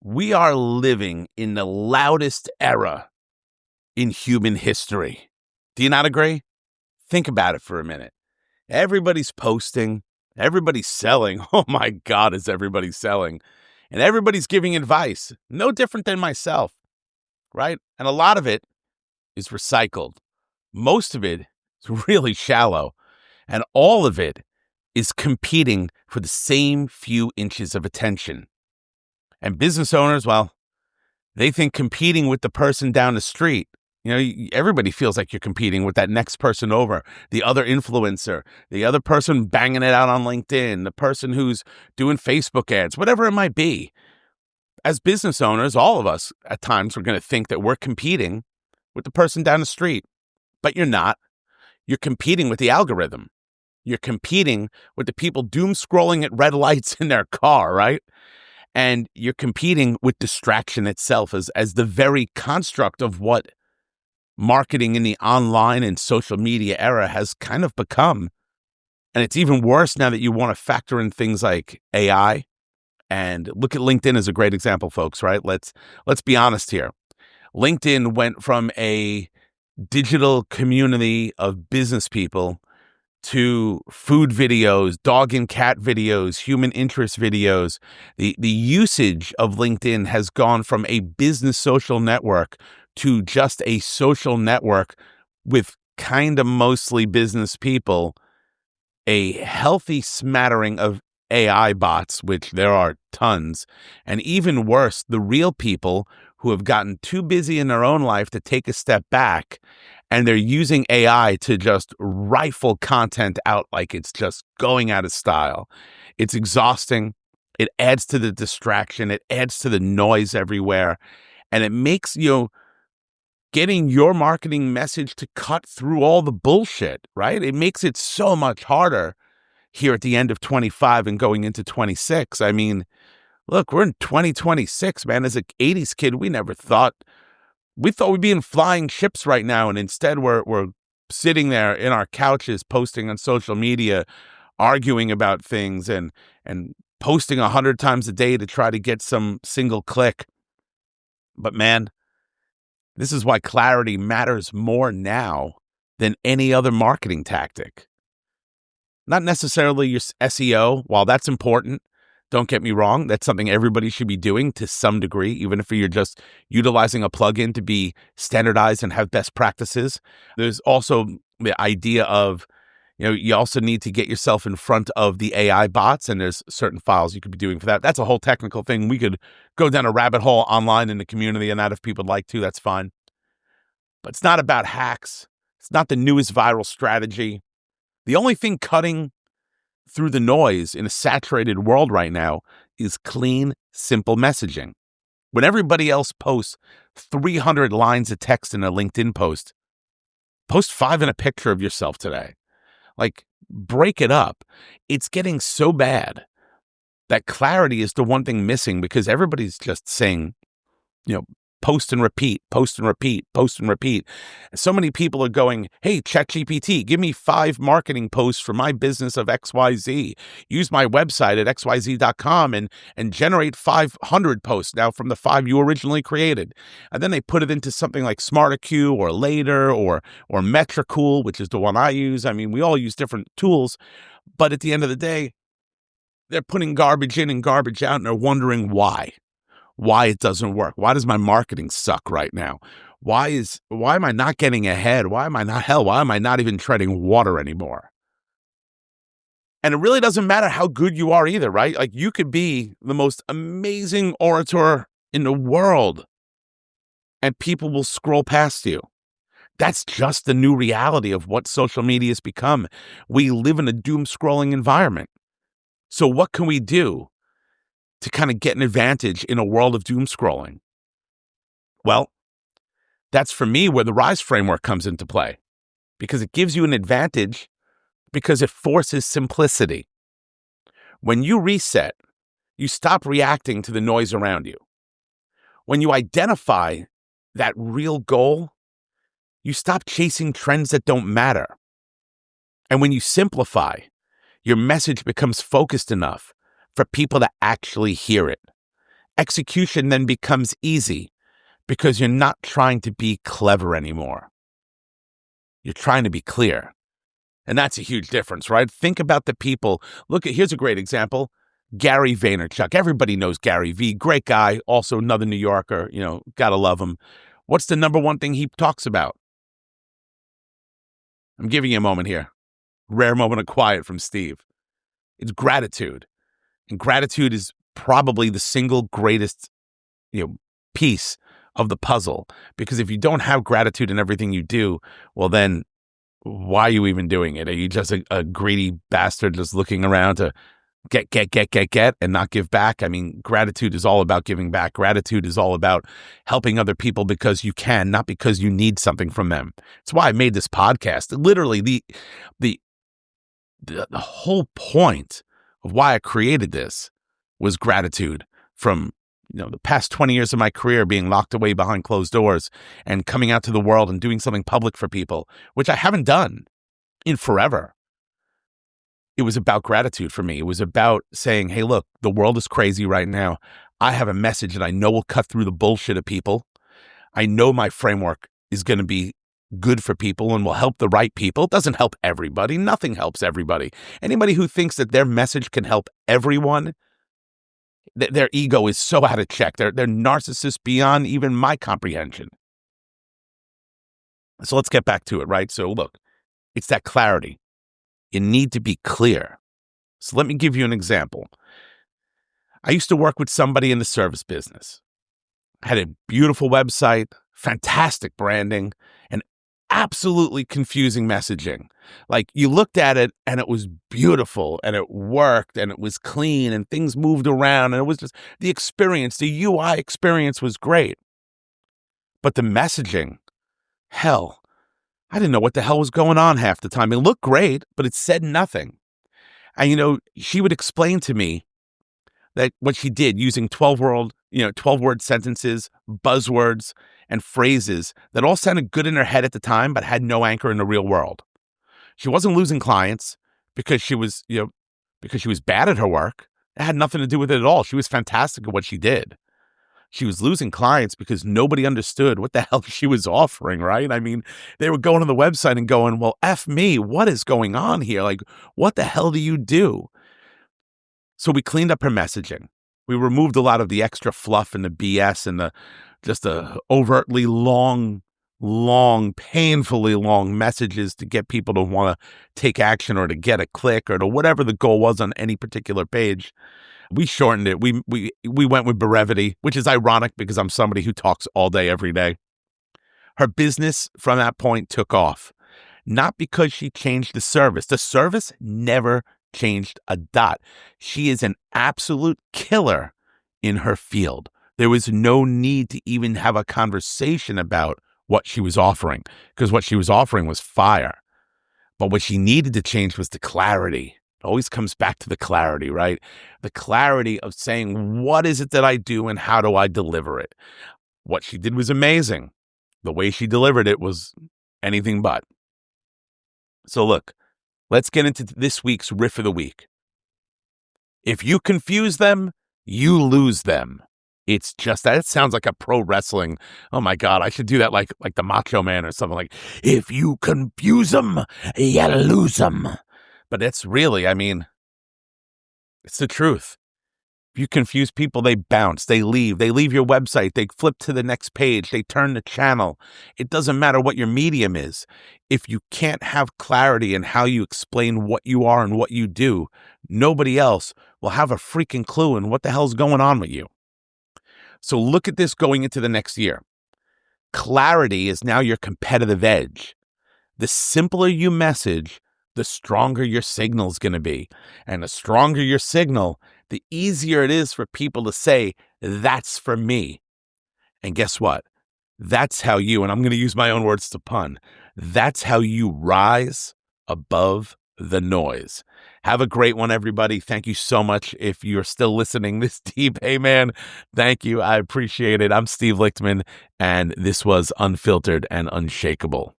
We are living in the loudest era in human history. Do you not agree? Think about it for a minute. Everybody's posting, everybody's selling. Oh my God, is everybody selling? And everybody's giving advice, no different than myself, right? And a lot of it is recycled. Most of it is really shallow. And all of it is competing for the same few inches of attention. And business owners, well, they think competing with the person down the street, everybody feels like you're competing with that next person over, the other influencer, the other person banging it out on LinkedIn, the person who's doing Facebook ads, whatever it might be. As business owners, all of us at times are going to think that we're competing with the person down the street, but you're not. You're competing with the algorithm. You're competing with the people doom scrolling at red lights in their car, right? And you're competing with distraction itself as the very construct of what marketing in the online and social media era has kind of become. And it's even worse now that you want to factor in things like AI. And look at LinkedIn as a great example, folks, right? Let's be honest here. LinkedIn went from a digital community of business people to food videos, dog and cat videos, human interest videos. The usage of LinkedIn has gone from a business social network to just a social network with kind of mostly business people, a healthy smattering of AI bots, which there are tons, and even worse, the real people who have gotten too busy in their own life to take a step back, and they're using AI to just rifle content out like it's just going out of style. It's exhausting. It adds to the distraction. It adds to the noise everywhere. And it makes, getting your marketing message to cut through all the bullshit, right? It makes it so much harder here at the end of 25 and going into 26. I mean, look, we're in 2026, man. As an 80s kid, we thought we'd be in flying ships right now. And instead we're sitting there in our couches, posting on social media, arguing about things and posting 100 times a day to try to get some single click. But man, this is why clarity matters more now than any other marketing tactic. Not necessarily your SEO, while that's important. Don't get me wrong. That's something everybody should be doing to some degree, even if you're just utilizing a plugin to be standardized and have best practices. There's also the idea of, you also need to get yourself in front of the AI bots, and there's certain files you could be doing for that. That's a whole technical thing. We could go down a rabbit hole online in the community, and that if people would like to, that's fine. But it's not about hacks. It's not the newest viral strategy. The only thing cutting through the noise in a saturated world right now is clean, simple messaging. When everybody else posts 300 lines of text in a LinkedIn post 5 in a picture of yourself today. Like, break it up. It's getting so bad that clarity is the one thing missing because everybody's just saying, post and repeat, post and repeat, post and repeat. So many people are going, hey, ChatGPT, give me 5 marketing posts for my business of XYZ. Use my website at xyz.com and generate 500 posts now from the 5 you originally created. And then they put it into something like SmarterQ or Later or Metricool, which is the one I use. I mean, we all use different tools, but at the end of the day, they're putting garbage in and garbage out, and they're wondering why it doesn't work. Why does my marketing suck right now? Why am I not getting ahead? Why am I not even treading water anymore? And it really doesn't matter how good you are either, right? Like, you could be the most amazing orator in the world and people will scroll past you. That's just the new reality of what social media has become. We live in a doom scrolling environment. So what can we do to kind of get an advantage in a world of doom scrolling? Well, that's for me where the RISE framework comes into play, because it gives you an advantage because it forces simplicity. When you reset, you stop reacting to the noise around you. When you identify that real goal, you stop chasing trends that don't matter. And when you simplify, your message becomes focused enough for people to actually hear it. execution then becomes easy because you're not trying to be clever anymore. You're trying to be clear. And that's a huge difference, right? Think about the people. Here's a great example. Gary Vaynerchuk. Everybody knows Gary V. Great guy. Also another New Yorker. Gotta love him. What's the number one thing he talks about? I'm giving you a moment here. Rare moment of quiet from Steve. It's gratitude. And gratitude is probably the single greatest, piece of the puzzle. Because if you don't have gratitude in everything you do, well then, why are you even doing it? Are you just a greedy bastard just looking around to get and not give back? I mean, gratitude is all about giving back. Gratitude is all about helping other people because you can, not because you need something from them. It's why I made this podcast. Literally, the whole point of why I created this was gratitude from the past 20 years of my career being locked away behind closed doors and coming out to the world and doing something public for people, which I haven't done in forever. It was about gratitude for me. It was about saying, hey, look, the world is crazy right now. I have a message that I know will cut through the bullshit of people. I know my framework is going to be good for people and will help the right people. It doesn't help everybody. Nothing helps everybody. Anybody who thinks that their message can help everyone, their ego is so out of check. They're narcissists beyond even my comprehension. So let's get back to it, right? So look, it's that clarity. You need to be clear. So let me give you an example. I used to work with somebody in the service business. Had a beautiful website, fantastic branding, and absolutely confusing messaging. Like, you looked at it and it was beautiful and it worked and it was clean and things moved around and it was just the experience, the UI experience was great. But the messaging, hell, I didn't know what the hell was going on half the time. It looked great, but it said nothing. And, she would explain to me that what she did using 12-word sentences, buzzwords, and phrases that all sounded good in her head at the time, but had no anchor in the real world. She wasn't losing clients because she was bad at her work. It had nothing to do with it at all. She was fantastic at what she did. She was losing clients because nobody understood what the hell she was offering, right? I mean, they were going to the website and going, well, F me, what is going on here? Like, what the hell do you do? So we cleaned up her messaging. We removed a lot of the extra fluff and the BS and the overtly long, painfully long messages to get people to want to take action or to get a click or to whatever the goal was on any particular page. We shortened it. We went with brevity, which is ironic because I'm somebody who talks all day, every day. Her business from that point took off, not because she changed the service. The service never changed a dot. She is an absolute killer in her field. There was no need to even have a conversation about what she was offering, because what she was offering was fire. But what she needed to change was the clarity. It always comes back to the clarity, right? The clarity of saying, what is it that I do and how do I deliver it? What she did was amazing. The way she delivered it was anything but. So look, let's get into this week's riff of the week. If you confuse them, you lose them. It's just that. It sounds like a pro wrestling. Oh my God, I should do that like the Macho Man or something like, if you confuse them, you lose them. But it's really, it's the truth. If you confuse people, they bounce, they leave your website, they flip to the next page, they turn the channel. It doesn't matter what your medium is. If you can't have clarity in how you explain what you are and what you do, nobody else will have a freaking clue in what the hell's going on with you. So look at this going into the next year. Clarity is now your competitive edge. The simpler you message, the stronger your signal is going to be. And the stronger your signal, the easier it is for people to say, that's for me. And guess what? That's how you, and I'm going to use my own words to pun, that's how you rise above the noise. Have a great one, everybody. Thank you so much. If you're still listening this deep, hey man, thank you. I appreciate it. I'm Steve Lichtman, and this was Unfiltered and Unshakable.